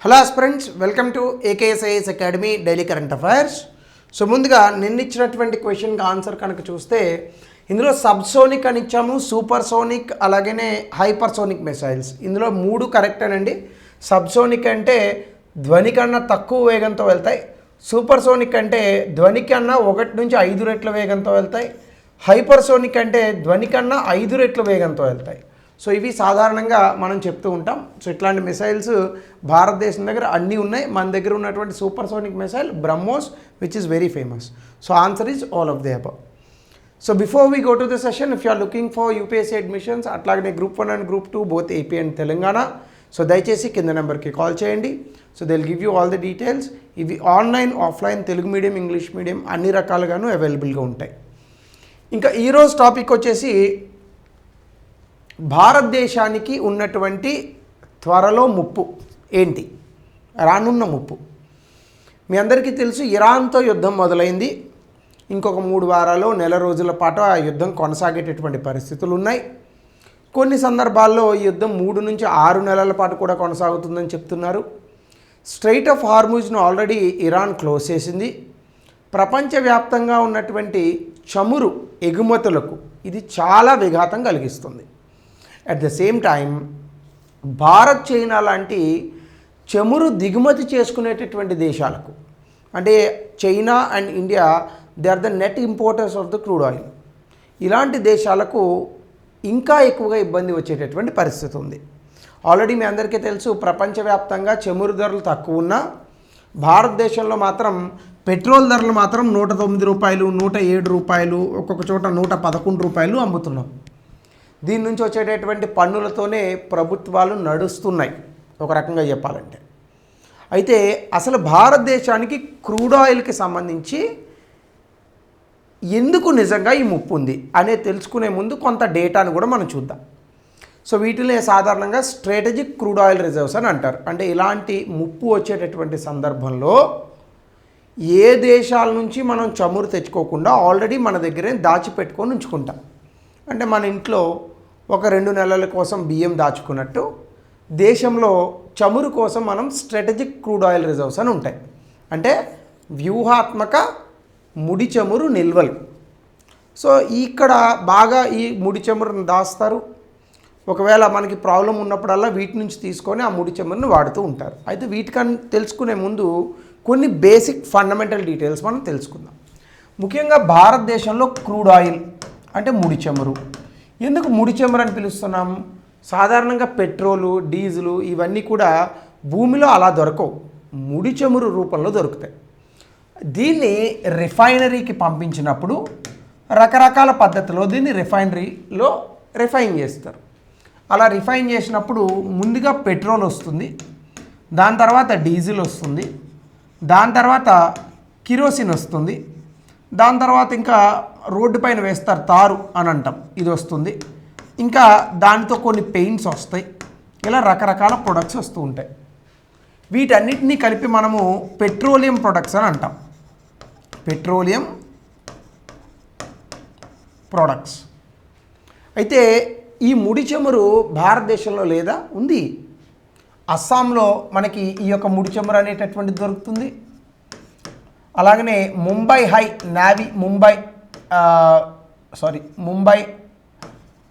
Hello friends, welcome to ఏకేఎస్ఐఎస్ academy daily current affairs. So ముందుగా నిన్నిచ్చినటువంటి క్వశ్చన్కి answer కనుక చూస్తే ఇందులో సబ్సోనిక్ అని ఇచ్చాము, సూపర్ సోనిక్, అలాగనే హైపర్సోనిక్ మిసైల్స్. ఇందులో మూడు కరెక్టేనండి. సబ్సోనిక్ అంటే ధ్వని కన్నా తక్కువ వేగంతో వెళ్తాయి, సూపర్ సోనిక్ అంటే ధ్వని కన్నా 1 నుంచి 5 రెట్ల వేగంతో వెళ్తాయి, హైపర్సోనిక్ అంటే ధ్వని కన్నా 5 రెట్ల వేగంతో వెళ్తాయి. సో ఇవి సాధారణంగా మనం చెప్తూ ఉంటాం. సో ఇట్లాంటి మిసైల్స్ భారతదేశం దగ్గర అన్నీ ఉన్నాయి. మన దగ్గర ఉన్నటువంటి supersonic missile BrahMos, which is very famous. So answer is all of the above. So before we go to the session, if you are looking for UPSC admissions, అట్లాగనే group 1 and group 2 both AP and Telangana, so దయచేసి కింద నెంబర్కి call చేయండి. So they will give you all the details. ఇవి online, offline, Telugu medium, English medium అన్ని రకాలుగాను అవైలబుల్గా ఉంటాయి. ఇంకా ఈరోజు టాపిక్ వచ్చేసి భారతదేశానికి ఉన్నటువంటి త్వరలో ముప్పు ఏంటి, రానున్న ముప్పు. మీ అందరికీ తెలుసు, ఇరాన్తో యుద్ధం మొదలైంది. ఇంకొక 3 వారాలు, నెల రోజుల పాటు ఆ యుద్ధం కొనసాగేటటువంటి పరిస్థితులు ఉన్నాయి. కొన్ని సందర్భాల్లో ఈ యుద్ధం 3 నుంచి 6 నెలల పాటు కూడా కొనసాగుతుందని చెప్తున్నారు. స్ట్రెయిట్ ఆఫ్ హార్ముజ్ను ఆల్రెడీ ఇరాన్ క్లోజ్ చేసింది. ప్రపంచవ్యాప్తంగా ఉన్నటువంటి చమురు ఎగుమతులకు ఇది చాలా విఘాతం కలిగిస్తుంది. At the same time Bharat, China లాంటి చమురు దిగుమతి చేసుకునేటటువంటి దేశాలకు, అంటే China and India, they are the net importers of the crude oil. ఇలాంటి దేశాలకు ఇంకా ఎక్కువగా ఇబ్బంది వచ్చేటటువంటి పరిస్థితి ఉంది. ఆల్రెడీ మీ అందరికీ తెలుసు, ప్రపంచవ్యాప్తంగా చమురు ధరలు తక్కువ ఉన్నా భారతదేశంలో మాత్రం పెట్రోల్ ధరలు మాత్రం 109 రూపాయలు, 107 రూపాయలు, ఒక్కొక్క చోట 111 రూపాయలు అమ్ముతున్నాం. దీని నుంచి వచ్చేటటువంటి పన్నులతోనే ప్రభుత్వాలు నడుస్తున్నాయి ఒక రకంగా చెప్పాలంటే. అయితే అసలు భారతదేశానికి క్రూడ్ ఆయిల్కి సంబంధించి ఎందుకు నిజంగా ఈ ముప్పు ఉంది అనేది తెలుసుకునే ముందు కొంత డేటాను కూడా మనం చూద్దాం. సో వీటినే సాధారణంగా స్ట్రాటజిక్ క్రూడ్ ఆయిల్ రిజర్వ్స్ అని అంటారు. అంటే ఇలాంటి ముప్పు వచ్చేటటువంటి సందర్భంలో ఏ దేశాల నుంచి మనం చమురు తెచ్చుకోకుండా ఆల్రెడీ మన దగ్గరే దాచిపెట్టుకొని ఉంచుకుంటాం. అంటే మన ఇంట్లో ఒక 2 నెలల కోసం బియ్యం దాచుకున్నట్టు దేశంలో చమురు కోసం మనం స్ట్రాటజిక్ క్రూడ్ ఆయిల్ రిజర్వ్స్ అని ఉంటాయి. అంటే వ్యూహాత్మక ముడి చమురు నిల్వలు. సో ఇక్కడ బాగా ఈ ముడి చమురును దాస్తారు. ఒకవేళ మనకి ప్రాబ్లం ఉన్నప్పుడల్లా వీటి నుంచి తీసుకొని ఆ ముడి చమురుని వాడుతూ ఉంటారు. అయితే వీటికన్నా తెలుసుకునే ముందు కొన్ని బేసిక్ ఫండమెంటల్ డీటెయిల్స్ మనం తెలుసుకుందాం. ముఖ్యంగా భారతదేశంలో క్రూడ్ ఆయిల్ అంటే ముడి చమురు. ఎందుకు ముడి చమురు అని పిలుస్తున్నాం? సాధారణంగా పెట్రోలు, డీజిలు ఇవన్నీ కూడా భూమిలో అలా దొరకవు, ముడి చమురు రూపంలో దొరుకుతాయి. దీన్ని రిఫైనరీకి పంపించినప్పుడు రకరకాల పద్ధతిలో దీన్ని రిఫైనరీలో రిఫైన్ చేస్తారు. అలా రిఫైన్ చేసినప్పుడు ముందుగా పెట్రోల్ వస్తుంది, దాని తర్వాత డీజిల్ వస్తుంది, దాని తర్వాత కిరోసిన్ వస్తుంది, దాని తర్వాత ఇంకా రోడ్డు పైన వేస్తారు తారు అని అంటాం, ఇది వస్తుంది. ఇంకా దానితో కొన్ని పెయింట్స్ వస్తాయి. ఇలా రకరకాల ప్రొడక్ట్స్ వస్తూ ఉంటాయి. వీటన్నిటినీ కలిపి మనము పెట్రోలియం ప్రొడక్ట్స్ అని అంటాం. Petroleum products. అయితే ఈ ముడి చమురు భారతదేశంలో లేదా ఉంది. అస్సాంలో మనకి ఈ యొక్క ముడి చమురు అనేటటువంటిది దొరుకుతుంది. అలాగనే ముంబై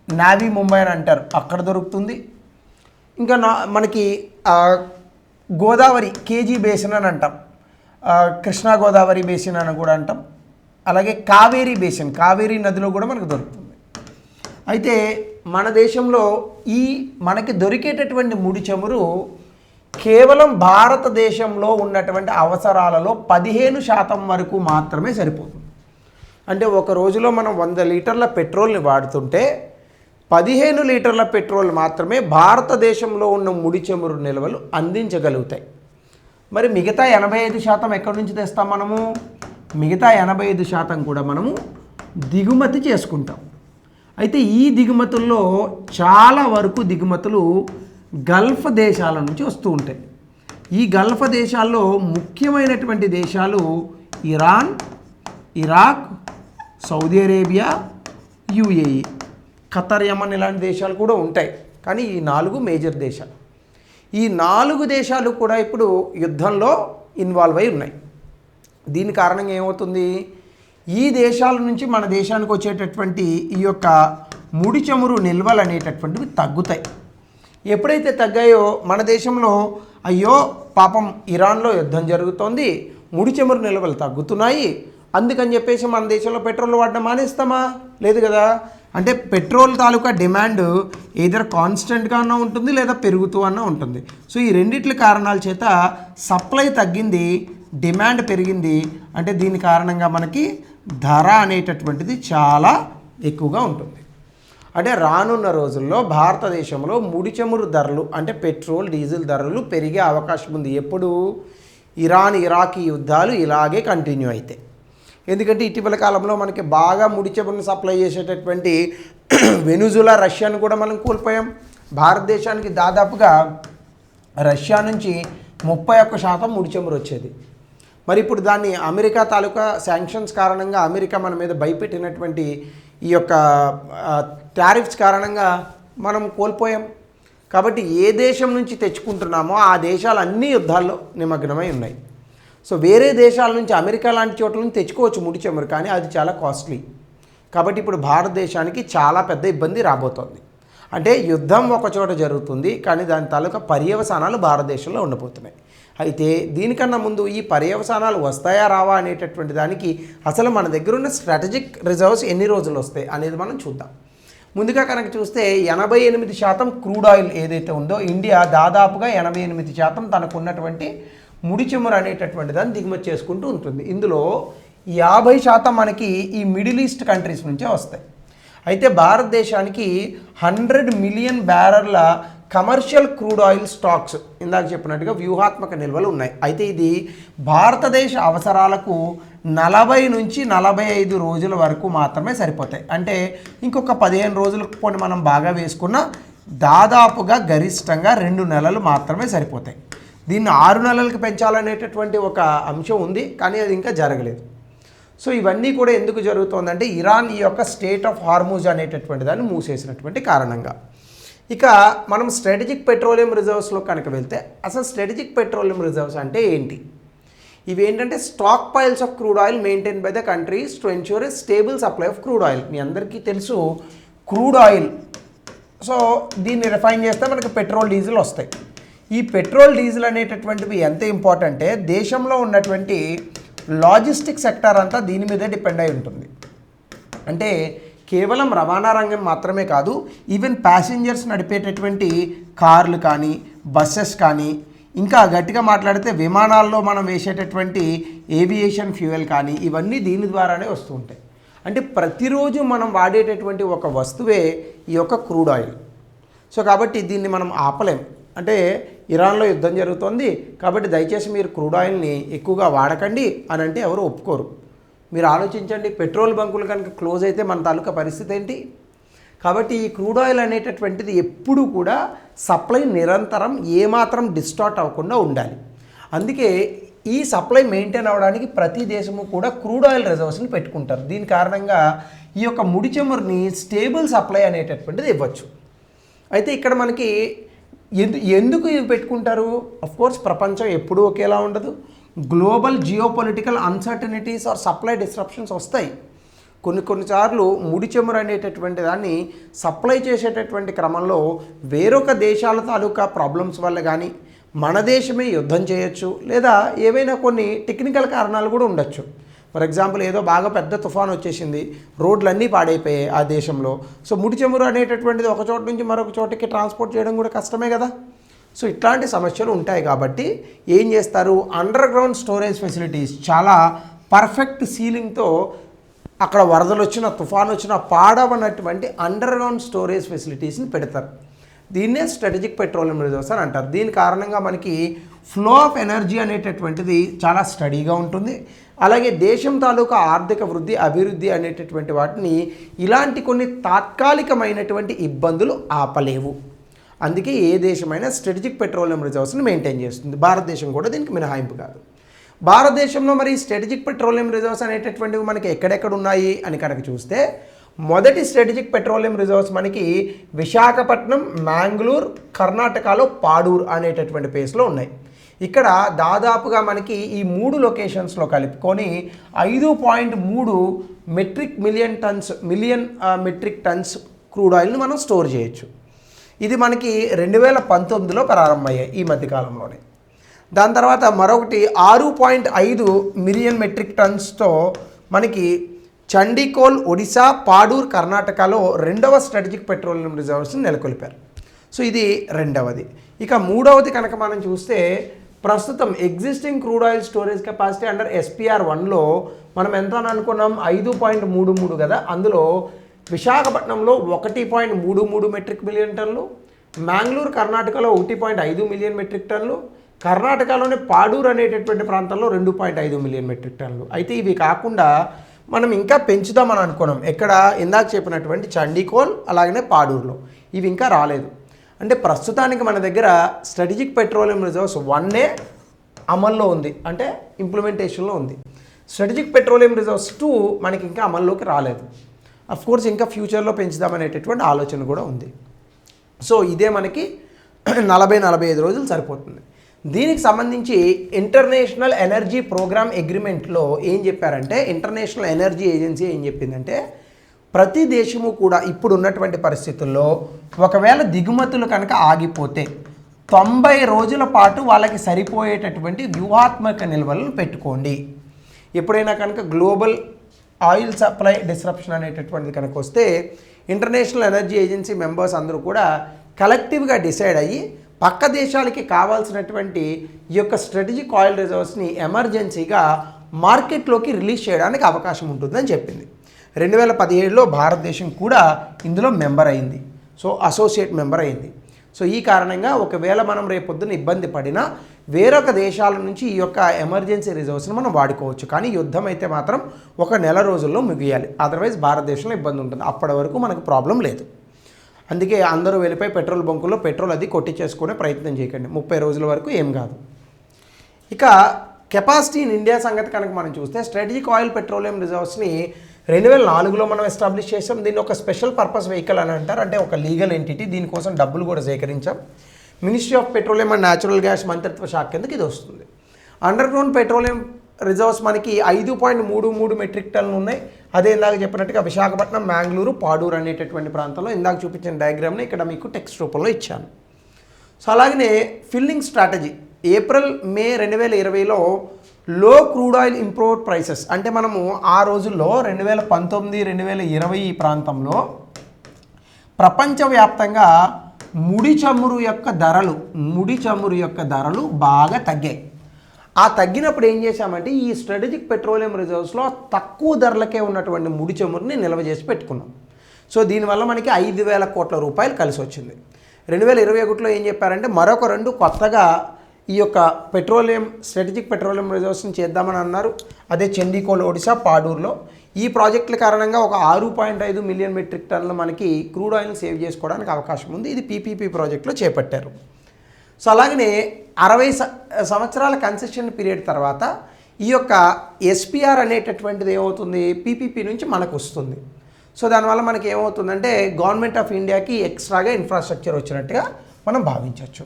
నావీ ముంబై అని అంటారు, అక్కడ దొరుకుతుంది. ఇంకా మనకి గోదావరి కేజీ బేసిన్ అని అంటాం, కృష్ణా గోదావరి బేసిన్ అని కూడా అంటాం. అలాగే కావేరీ బేసిన్, కావేరీ నదిలో కూడా మనకు దొరుకుతుంది. అయితే మన దేశంలో మనకి దొరికేటటువంటి ముడి చమురు కేవలం భారతదేశంలో ఉన్నటువంటి అవసరాలలో 15% వరకు మాత్రమే సరిపోతుంది. అంటే ఒక రోజులో మనం 100 లీటర్ల పెట్రోల్ని వాడుతుంటే 15 లీటర్ల పెట్రోల్ మాత్రమే భారతదేశంలో ఉన్న ముడి చమురు నిల్వలు అందించగలుగుతాయి. మరి మిగతా 85% ఎక్కడి నుంచి తెస్తాం మనము? మిగతా 85% కూడా మనము దిగుమతి చేసుకుంటాం. అయితే ఈ దిగుమతుల్లో చాలా వరకు దిగుమతులు గల్ఫ్ దేశాల నుంచి వస్తూ ఉంటాయి. ఈ గల్ఫ్ దేశాల్లో ముఖ్యమైనటువంటి దేశాలు Iran, Iraq, Saudi Arabia, UAE, Qatar, Yemen ఇలాంటి దేశాలు కూడా ఉంటాయి. కానీ ఈ 4 మేజర్ దేశాలు. ఈ 4 దేశాలు కూడా ఇప్పుడు యుద్ధంలో ఇన్వాల్వ్ అయి ఉన్నాయి. దీని కారణంగా ఏమవుతుంది, ఈ దేశాల నుంచి మన దేశానికి వచ్చేటటువంటి ఈ యొక్క ముడి చమురు నిల్వలు అనేటటువంటివి తగ్గుతాయి. ఎప్పుడైతే తగ్గాయో మన దేశంలో అయ్యో పాపం ఇరాన్లో యుద్ధం జరుగుతోంది, ముడి చమురు నిల్వలు తగ్గుతున్నాయి, అందుకని చెప్పేసి మన దేశంలో పెట్రోల్ వాడడం మానేస్తామా? లేదు కదా. అంటే పెట్రోల్ తాలూకా డిమాండ్ ఏదర్ కాన్స్టెంట్గా అన్నా ఉంటుంది లేదా పెరుగుతూ అన్నా ఉంటుంది. సో ఈ రెండిట్ల కారణాల చేత సప్లై తగ్గింది, డిమాండ్ పెరిగింది. అంటే దీని కారణంగా మనకి ధర అనేటటువంటిది చాలా ఎక్కువగా ఉంటుంది. అంటే రానున్న రోజుల్లో భారతదేశంలో ముడి చమురు ధరలు అంటే పెట్రోల్ డీజిల్ ధరలు పెరిగే అవకాశం ఉంది. ఎప్పుడు? ఇరాన్ ఇరాక్ యుద్ధాలు ఇలాగే కంటిన్యూ అయితే. ఎందుకంటే ఇటీవల కాలంలో మనకి బాగా ముడి చమురును సప్లై చేసేటటువంటి వెనుజులా రష్యాను కూడా మనం కోల్పోయాం. భారతదేశానికి దాదాపుగా రష్యా నుంచి 31% ముడి చమురు వచ్చేది. మరి ఇప్పుడు దాన్ని అమెరికా తాలూకా శాంక్షన్స్ కారణంగా అమెరికా మన మీద భయపెట్టినటువంటి ఈ యొక్క టారిఫ్స్ కారణంగా మనం కోల్పోయాం. కాబట్టి ఏ దేశం నుంచి తెచ్చుకుంటున్నామో ఆ దేశాలు అన్ని యుద్ధాల్లో నిమగ్నమై ఉన్నాయి. సో వేరే దేశాల నుంచి అమెరికా లాంటి చోట్ల నుంచి తెచ్చుకోవచ్చు ముడి చమురు, కానీ అది చాలా కాస్ట్లీ. కాబట్టి ఇప్పుడు భారతదేశానికి చాలా పెద్ద ఇబ్బంది రాబోతోంది. అంటే యుద్ధం ఒక చోట జరుగుతుంది, కానీ దాని తాలూకా పర్యవసానాలు భారతదేశంలో ఉండబోతున్నాయి. అయితే దీనికన్నా ముందు ఈ పర్యవసానాలు వస్తాయా రావా అనేటటువంటి దానికి అసలు మన దగ్గర ఉన్న స్ట్రాటజిక్ రిజర్వ్స్ ఎన్ని రోజులు వస్తాయి అనేది మనం చూద్దాం. ముందుగా కనుక చూస్తే 88% క్రూడ్ ఆయిల్ ఏదైతే ఉందో ఇండియా దాదాపుగా 88% తనకు ఉన్నటువంటి ముడి చమురు అనేటటువంటి దాన్ని దిగుమతి చేసుకుంటూ ఉంటుంది. ఇందులో 50% మనకి ఈ మిడిల్ ఈస్ట్ కంట్రీస్ నుంచే వస్తాయి. అయితే భారతదేశానికి 100 మిలియన్ బ్యారెల్ల కమర్షియల్ క్రూడ్ ఆయిల్ స్టాక్స్ ఇందాక చెప్పినట్టుగా వ్యూహాత్మక నిల్వలు ఉన్నాయి. అయితే ఇది భారతదేశ అవసరాలకు 40 నుంచి 45 రోజుల వరకు మాత్రమే సరిపోతాయి. అంటే ఇంకొక 15 రోజులకు పోనీ మనం బాగా వేసుకున్న దాదాపుగా గరిష్టంగా 2 నెలలు మాత్రమే సరిపోతాయి. దీన్ని 6 నెలలకు పెంచాలనేటటువంటి ఒక అంశం ఉంది, కానీ అది ఇంకా జరగలేదు. సో ఇవన్నీ కూడా ఎందుకు జరుగుతోందంటే ఇరాన్ ఈ యొక్క స్టేట్ ఆఫ్ హార్మూజ్ అనేటటువంటి దాన్ని మూసేసినటువంటి కారణంగా. ఇక మనం స్ట్రాటజిక్ పెట్రోలియం రిజర్వ్స్లో కనుక వెళ్తే అసలు స్ట్రాటజిక్ పెట్రోలియం రిజర్వ్స్ అంటే ఏంటి? ఇవి ఏంటంటే stockpiles of crude oil maintain by the countries to ensure a stable supply of crude oil. మీ అందరికీ తెలుసు క్రూడ్ ఆయిల్. సో దీన్ని రిఫైన్ చేస్తే మనకి పెట్రోల్ డీజిల్ వస్తాయి. ఈ పెట్రోల్ డీజిల్ అనేటటువంటివి ఎంత ఇంపార్టెంటే దేశంలో ఉన్నటువంటి లాజిస్టిక్ సెక్టార్ అంతా దీని మీదే డిపెండ్ అయి ఉంటుంది. అంటే కేవలం రవాణా రంగం మాత్రమే కాదు, ఈవెన్ ప్యాసింజర్స్ నడిపేటటువంటి కార్లు కానీ బస్సెస్ కానీ, ఇంకా గట్టిగా మాట్లాడితే విమానాల్లో మనం వేసేటటువంటి ఏవియేషన్ ఫ్యూయల్ కానీ ఇవన్నీ దీని ద్వారానే వస్తూ ఉంటాయి. అంటే ప్రతిరోజు మనం వాడేటటువంటి ఒక వస్తువే ఈ యొక్క క్రూడ్ ఆయిల్. సో కాబట్టి దీన్ని మనం ఆపలేం. అంటే ఇరాన్లో యుద్ధం జరుగుతోంది కాబట్టి దయచేసి మీరు క్రూడ్ ఆయిల్ని ఎక్కువగా వాడకండి అని అంటే ఎవరు ఒప్పుకోరు. మీరు ఆలోచించండి, పెట్రోల్ బంకులు కనుక క్లోజ్ అయితే మన తాలూకా పరిస్థితి ఏంటి? కాబట్టి ఈ క్రూడ్ ఆయిల్ అనేటటువంటిది ఎప్పుడూ కూడా సప్లై నిరంతరం ఏమాత్రం డిస్టార్ట్ అవ్వకుండా ఉండాలి. అందుకే ఈ సప్లై మెయింటైన్ అవ్వడానికి ప్రతి దేశము కూడా క్రూడ్ ఆయిల్ రిజర్వ్స్ని పెట్టుకుంటారు. దీని కారణంగా ఈ యొక్క ముడి చమురుని స్టేబుల్ సప్లై అనేటటువంటిది ఇవ్వచ్చు. అయితే ఇక్కడ మనకి ఎందుకు ఇవి పెట్టుకుంటారు? అఫ్కోర్స్ ప్రపంచం ఎప్పుడూ ఒకేలా ఉండదు. Global geopolitical uncertainties or supply disruptions వస్తాయి. కొన్నిసార్లు ముడి చమురు అనేటటువంటి దాన్ని సప్లై చేసేటటువంటి క్రమంలో వేరొక దేశాల తాలూకా ప్రాబ్లమ్స్ వల్ల కానీ మన దేశమే యుద్ధం చేయొచ్చు, లేదా ఏవైనా కొన్ని టెక్నికల్ కారణాలు కూడా ఉండొచ్చు. ఫర్ ఎగ్జాంపుల్ ఏదో బాగా పెద్ద తుఫాన్ వచ్చేసింది, రోడ్లన్నీ పాడైపోయాయి ఆ దేశంలో. సో ముడి చమురు అనేటటువంటిది ఒక చోట నుంచి మరొక చోటికి ట్రాన్స్పోర్ట్ చేయడం కూడా కష్టమే కదా. సో ఇట్లాంటి సమస్యలు ఉంటాయి కాబట్టి ఏం చేస్తారు, అండర్ గ్రౌండ్ స్టోరేజ్ ఫెసిలిటీస్ చాలా పర్ఫెక్ట్ సీలింగ్తో అక్కడ వరదలు వచ్చినా తుఫాన్ వచ్చినా పాడవనటువంటి అండర్ గ్రౌండ్ స్టోరేజ్ ఫెసిలిటీస్ని పెడతారు. దీన్నే స్ట్రాటజిక్ పెట్రోలియం రిజర్వ్స్ అని అంటారు. దీని కారణంగా మనకి ఫ్లో ఆఫ్ ఎనర్జీ అనేటటువంటిది చాలా స్టడీగా ఉంటుంది. అలాగే దేశం తాలూకా ఆర్థిక వృద్ధి అభివృద్ధి అనేటటువంటి వాటిని ఇలాంటి కొన్ని తాత్కాలికమైనటువంటి ఇబ్బందులు ఆపలేవు. అందుకే ఏ దేశమైనా స్ట్రాటజిక్ పెట్రోలియం రిజర్వ్స్ని మెయింటైన్ చేస్తుంది. భారతదేశం కూడా దీనికి మినహాయింపు కాదు. భారతదేశంలో మరి స్ట్రాటజిక్ పెట్రోలియం రిజర్వ్స్ అనేటటువంటివి మనకి ఎక్కడెక్కడ ఉన్నాయి అని కనుక చూస్తే మొదటి స్ట్రాటజిక్ పెట్రోలియం రిజర్వ్స్ మనకి విశాఖపట్నం, మ్యాంగ్లూర్, కర్ణాటకలో పాడూర్ అనేటటువంటి ప్లేస్లో ఉన్నాయి. ఇక్కడ దాదాపుగా మనకి ఈ 3 లొకేషన్స్లో కలుపుకొని 5.3 మిలియన్ మెట్రిక్ టన్స్ క్రూడ్ ఆయిల్ని మనం స్టోర్ చేయొచ్చు. ఇది మనకి 2019లో ప్రారంభమయ్యాయి ఈ మధ్యకాలంలోనే. దాని తర్వాత మరొకటి 6.5 మిలియన్ మెట్రిక్ టన్స్తో మనకి చండీకోల్, ఒడిశా, పాడూర్, కర్ణాటకలో రెండవ స్ట్రాటజిక్ పెట్రోలియం రిజర్వ్స్ని నెలకొల్పారు. సో ఇది రెండవది. ఇక మూడవది కనుక మనం చూస్తే ప్రస్తుతం existing crude oil storage capacity under SPR1లో మనం ఎంత అని అనుకున్నాం, 5.33 కదా. అందులో విశాఖపట్నంలో 1.33 మెట్రిక్ మిలియన్ టన్నులు, మ్యాంగ్లూర్ కర్ణాటకలో 1.5 మిలియన్ మెట్రిక్ టన్నులు, కర్ణాటకలోని పాడూర్ అనేటటువంటి ప్రాంతంలో 2.5 మిలియన్ మెట్రిక్ టన్నులు. అయితే ఇవి కాకుండా మనం ఇంకా పెంచుదామని అనుకున్నాం. ఎక్కడ ఇందాక చెప్పినటువంటి చండీకోల్ అలాగనే పాడూరులో ఇవి ఇంకా రాలేదు. అంటే ప్రస్తుతానికి మన దగ్గర స్ట్రాటజిక్ పెట్రోలియం రిజర్వ్స్ 1A అమల్లో ఉంది, అంటే ఇంప్లిమెంటేషన్లో ఉంది. స్ట్రాటజిక్ పెట్రోలియం రిజర్వ్స్ 2 మనకి ఇంకా అమల్లోకి రాలేదు. కోర్స్ ఇంకా ఫ్యూచర్లో పెంచుదామనేటటువంటి ఆలోచన కూడా ఉంది. సో ఇదే మనకి 40-45 రోజులు సరిపోతుంది. దీనికి సంబంధించి ఇంటర్నేషనల్ ఎనర్జీ ప్రోగ్రామ్ అగ్రిమెంట్లో ఏం చెప్పారంటే, ఇంటర్నేషనల్ ఎనర్జీ ఏజెన్సీ ఏం చెప్పిందంటే, ప్రతి దేశము కూడా ఇప్పుడు ఉన్నటువంటి పరిస్థితుల్లో ఒకవేళ దిగుమతులు కనుక ఆగిపోతే 90 రోజుల పాటు వాళ్ళకి సరిపోయేటటువంటి వ్యూహాత్మక నిల్వలను పెట్టుకోండి. ఎప్పుడైనా కనుక గ్లోబల్ ఆయిల్ సప్లై డిస్రప్షన్ అనేటటువంటిది కనుక వస్తే ఇంటర్నేషనల్ ఎనర్జీ ఏజెన్సీ మెంబర్స్ అందరూ కూడా కలెక్టివ్గా డిసైడ్ అయ్యి పక్క దేశాలకి కావాల్సినటువంటి ఈ యొక్క స్ట్రాటజిక్ ఆయిల్ రిజర్వ్స్ని ఎమర్జెన్సీగా మార్కెట్లోకి రిలీజ్ చేయడానికి అవకాశం ఉంటుందని చెప్పింది. 2017లో భారతదేశం కూడా ఇందులో మెంబర్ అయింది. సో అసోసియేట్ మెంబర్ అయింది. సో ఈ కారణంగా ఒకవేళ మనం రేపొద్దున ఇబ్బంది పడినా వేరొక దేశాల నుంచి ఈ యొక్క ఎమర్జెన్సీ రిజర్వ్స్ని మనం వాడుకోవచ్చు. కానీ యుద్ధం అయితే మాత్రం 1 నెల రోజుల్లో ముగియాలి. అదర్వైజ్ భారతదేశంలో ఇబ్బంది ఉంటుంది. అప్పటి వరకు మనకు ప్రాబ్లం లేదు. అందుకే అందరూ వెళ్ళిపోయి పెట్రోల్ బంకుల్లో పెట్రోల్ అది కొట్టించేసుకునే ప్రయత్నం చేయకండి. 30 రోజుల వరకు ఏం కాదు. ఇక కెపాసిటీ ఇన్ ఇండియా సంగతి కనుక మనం చూస్తే స్ట్రాటజిక్ ఆయిల్ పెట్రోలియం రిజర్వ్స్ని 2004లో మనం ఎస్టాబ్లిష్ చేసాం. దీన్ని ఒక స్పెషల్ పర్పస్ వెహికల్ అని అంటారు, అంటే ఒక లీగల్ ఎంటిటీ. దీనికోసం డబ్బులు కూడా సేకరించాం. Ministry of petroleum and natural gas మంత్రిత్వ శాఖ కిందకి ఇది వస్తుంది. అండర్ గ్రౌండ్ పెట్రోలియం రిజర్వ్స్ మనకి 5.33 మెట్రిక్ టన్నులు ఉన్నాయి. అదే ఇందాక చెప్పినట్టుగా విశాఖపట్నం, మ్యాంగ్లూరు, పాడూరు అనేటటువంటి ప్రాంతంలో ఇందాక చూపించిన డయాగ్రామ్ని ఇక్కడ మీకు టెక్స్ట్ రూపంలో ఇచ్చాను. సో అలాగనే ఫిల్లింగ్ స్ట్రాటజీ ఏప్రిల్, మే 2020లో లో క్రూడ్ ఆయిల్ ఇంపోర్ట్ ప్రైసెస్, అంటే మనము ఆ రోజుల్లో 2019, 2020 ఈ ప్రాంతంలో ప్రపంచవ్యాప్తంగా ముడి చమురు యొక్క ధరలు బాగా తగ్గాయి. ఆ తగ్గినప్పుడు ఏం చేశామంటే ఈ స్ట్రాటజిక్ పెట్రోలియం రిజర్వ్స్లో తక్కువ ధరలకే ఉన్నటువంటి ముడి చమురుని నిల్వ చేసి పెట్టుకున్నాం. సో దీనివల్ల మనకి 5,000 కోట్ల రూపాయలు కలిసి వచ్చింది. 2021లో ఏం చెప్పారంటే మరొక 2 కొత్తగా ఈ యొక్క స్ట్రాటజిక్ పెట్రోలియం రిజర్వ్స్ని చేద్దామని అన్నారు. అదే చండీకోల్, ఒడిశా, పాడూరులో. ఈ ప్రాజెక్టుల కారణంగా ఒక 6.5 మిలియన్ మెట్రిక్ టన్నులు మనకి క్రూడ్ ఆయిల్ని సేవ్ చేసుకోవడానికి అవకాశం ఉంది. ఇది PPP ప్రాజెక్టులో చేపట్టారు. సో అలాగనే 60 సంవత్సరాల కన్సెషన్ పీరియడ్ తర్వాత ఈ యొక్క SPR అనేటటువంటిది ఏమవుతుంది, PPP నుంచి మనకు వస్తుంది. సో దానివల్ల మనకి ఏమవుతుందంటే గవర్నమెంట్ ఆఫ్ ఇండియాకి ఎక్స్ట్రాగా ఇన్ఫ్రాస్ట్రక్చర్ వచ్చినట్టుగా మనం భావించవచ్చు.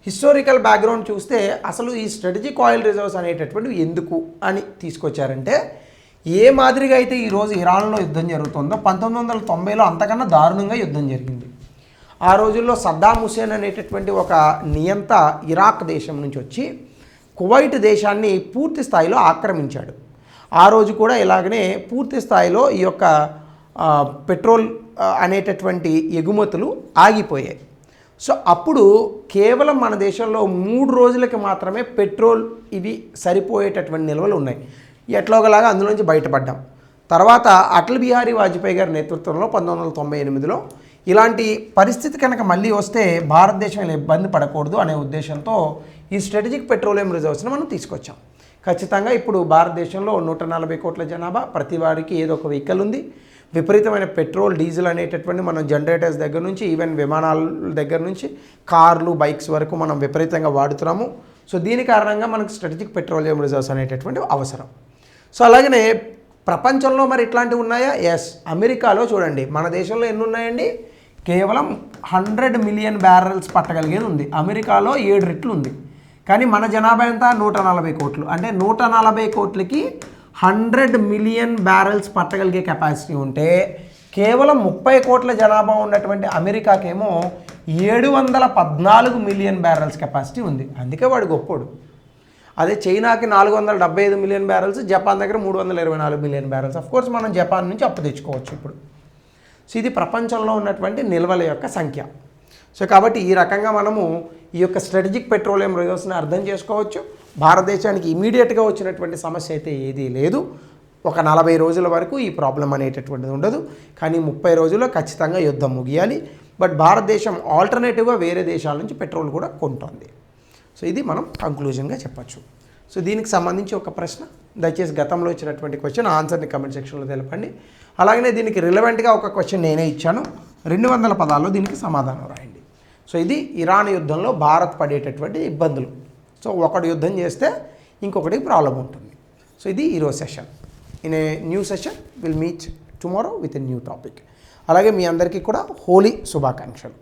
హిస్టారికల్ బ్యాక్గ్రౌండ్ చూస్తే అసలు ఈ స్ట్రాటజిక్ ఆయిల్ రిజర్వ్స్ అనేటటువంటివి ఎందుకు అని తీసుకొచ్చారంటే, ఏ మాదిరిగా అయితే ఈరోజు ఇరాన్లో యుద్ధం జరుగుతుందో 1990లో అంతకన్నా దారుణంగా యుద్ధం జరిగింది. ఆ రోజుల్లో సద్దాం హుసేన్ అనేటటువంటి ఒక నియంత ఇరాక్ దేశం నుంచి వచ్చి కువైట్ దేశాన్ని పూర్తి స్థాయిలో ఆక్రమించాడు. ఆ రోజు కూడా ఇలాగనే పూర్తి స్థాయిలో ఈ యొక్క పెట్రోల్ అనేటటువంటి ఎగుమతులు ఆగిపోయాయి. సో అప్పుడు కేవలం మన దేశంలో 3 రోజులకి మాత్రమే పెట్రోల్ ఇవి సరిపోయేటటువంటి నిల్వలు ఉన్నాయి. ఎట్లాగలాగా అందులోంచి బయటపడ్డాం. తర్వాత అటల్ బిహారీ వాజ్పేయి గారి నేతృత్వంలో 1998లో ఇలాంటి పరిస్థితి కనుక మళ్ళీ వస్తే భారతదేశం ఇబ్బంది పడకూడదు అనే ఉద్దేశంతో ఈ స్ట్రాటజిక్ పెట్రోలియం రిజర్వ్స్ని మనం తీసుకొచ్చాం. ఖచ్చితంగా ఇప్పుడు భారతదేశంలో 140 కోట్ల జనాభా, ప్రతి వారికి ఏదో ఒక వెహికల్ ఉంది. విపరీతమైన పెట్రోల్, డీజిల్ అనేటటువంటి మనం జనరేటర్స్ దగ్గర నుంచి ఈవెన్ విమానాల దగ్గర నుంచి కార్లు, బైక్స్ వరకు మనం విపరీతంగా వాడుతున్నాము. సో దీని కారణంగా మనకు స్ట్రాటజిక్ పెట్రోలియం రిజర్వ్స్ అనేటటువంటి అవసరం. సో అలాగనే ప్రపంచంలో మరి ఇట్లాంటివి ఉన్నాయా? ఎస్. అమెరికాలో చూడండి, మన దేశంలో ఎన్ని ఉన్నాయండి? కేవలం 100 మిలియన్ బ్యారెల్స్ పట్టగలిగేది ఉంది. అమెరికాలో 7 రెట్లు ఉంది. కానీ మన జనాభా ఎంత? 140 కోట్లు. అంటే 140 కోట్లకి 100 మిలియన్ బ్యారెల్స్ పట్టగలిగే కెపాసిటీ ఉంటే, కేవలం 30 కోట్ల జనాభా ఉన్నటువంటి అమెరికాకేమో 714 మిలియన్ బ్యారెల్స్ కెపాసిటీ ఉంది. అందుకే వాడు గొప్పోడు. అదే చైనాకి 475 మిలియన్ బ్యారెల్స్, జపాన్ దగ్గర 324 మిలియన్ బ్యారెల్స్. అఫ్కోర్స్ మనం జపాన్ నుంచి అప్పు తెచ్చుకోవచ్చు ఇప్పుడు. సో ఇది ప్రపంచంలో ఉన్నటువంటి నిల్వల యొక్క సంఖ్య. సో కాబట్టి ఈ రకంగా మనము ఈ యొక్క స్ట్రాటజిక్ పెట్రోలియం రిజర్వ్స్ని అర్థం చేసుకోవచ్చు. భారతదేశానికి ఇమీడియట్గా వచ్చినటువంటి సమస్య అయితే ఏదీ లేదు. ఒక 40 రోజుల వరకు ఈ ప్రాబ్లం అనేటటువంటిది ఉండదు. కానీ 30 రోజుల్లో ఖచ్చితంగా యుద్ధం ముగియాలి. బట్ భారతదేశం ఆల్టర్నేటివ్గా వేరే దేశాల నుంచి పెట్రోల్ కూడా కొంటోంది. సో ఇది మనం కంక్లూజన్గా చెప్పచ్చు. సో దీనికి సంబంధించి ఒక ప్రశ్న, దయచేసి గతంలో ఇచ్చినటువంటి క్వశ్చన్ ఆన్సర్ని కమెంట్ సెక్షన్లో తెలపండి. అలాగనే దీనికి రిలవెంట్గా ఒక క్వశ్చన్ నేనే ఇచ్చాను, 200 పదాల్లో దీనికి సమాధానం రాయండి. సో ఇది ఇరాన్ యుద్ధంలో భారత్ పడేటటువంటి ఇబ్బందులు. సో ఒకటి యుద్ధం చేస్తే ఇంకొకటికి ప్రాబ్లం ఉంటుంది. సో ఇది ఈరోజు session. In a new session will meet tomorrow with a new topic. అలాగే మీ అందరికీ కూడా హోలీ శుభాకాంక్షలు.